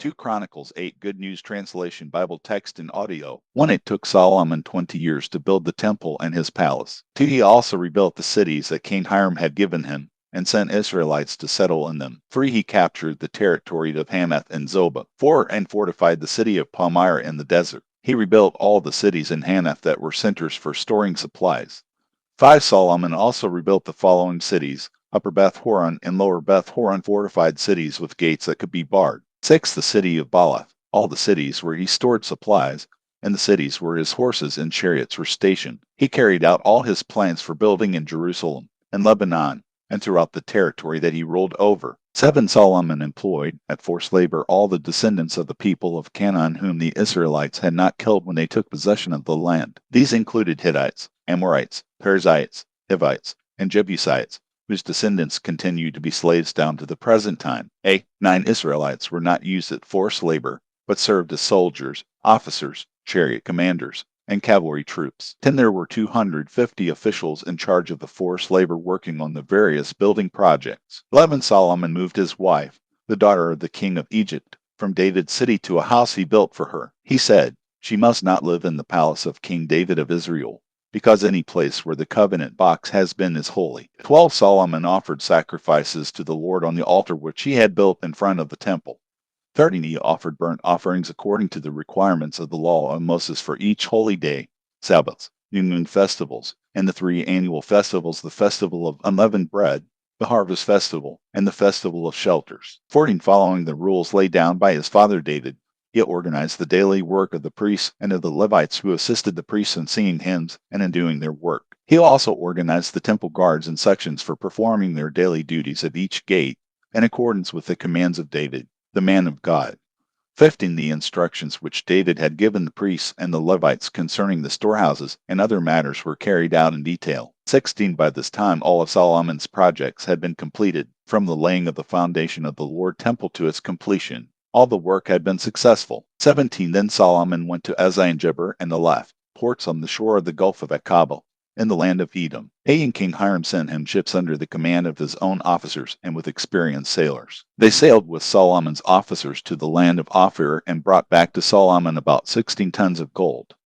2 Chronicles 8 Good News Translation Bible text and audio. 1. It took Solomon 20 years to build the temple and his palace. 2. He also rebuilt the cities that King Hiram had given him and sent Israelites to settle in them. 3. He captured the territory of Hamath and Zobah. 4. And fortified the city of Palmyra in the desert. He rebuilt all the cities in Hamath that were centers for storing supplies. 5. Solomon also rebuilt the following cities: Upper Beth Horon and Lower Beth Horon, fortified cities with gates that could be barred. 6. The city of Baalath, all the cities where he stored supplies, and the cities where his horses and chariots were stationed. He carried out all his plans for building in Jerusalem and Lebanon and throughout the territory that he ruled over. 7. Solomon employed at forced labor all the descendants of the people of Canaan whom the Israelites had not killed when they took possession of the land. These included Hittites, Amorites, Perizzites, Hivites, and Jebusites, whose descendants continue to be slaves down to the present time. 9 Israelites were not used at forced labor, but served as soldiers, officers, chariot commanders, and cavalry troops. 10 There were 250 officials in charge of the forced labor working on the various building projects. 11 Solomon moved his wife, the daughter of the king of Egypt, from David's city to a house he built for her. He said, "She must not live in the palace of King David of Israel, because any place where the covenant box has been is holy." 12 Solomon offered sacrifices to the Lord on the altar which he had built in front of the temple. 13 He offered burnt offerings according to the requirements of the law of Moses for each holy day, Sabbaths, new moon festivals, and the 3 annual festivals: the festival of unleavened bread, the harvest festival, and the festival of shelters. 14 Following the rules laid down by his father David, he organized the daily work of the priests and of the Levites who assisted the priests in singing hymns and in doing their work. He also organized the temple guards in sections for performing their daily duties at each gate in accordance with the commands of David, the man of God. 15 The instructions which David had given the priests and the Levites concerning the storehouses and other matters were carried out in detail. 16 By this time all of Solomon's projects had been completed, from the laying of the foundation of the Lord temple to its completion. All the work had been successful. 17 Then Solomon went to Ezion-Geber and Aleph, ports on the shore of the Gulf of Aqaba, in the land of Edom. And King Hiram sent him ships under the command of his own officers and with experienced sailors. They sailed with Solomon's officers to the land of Ophir and brought back to Solomon about 16 tons of gold.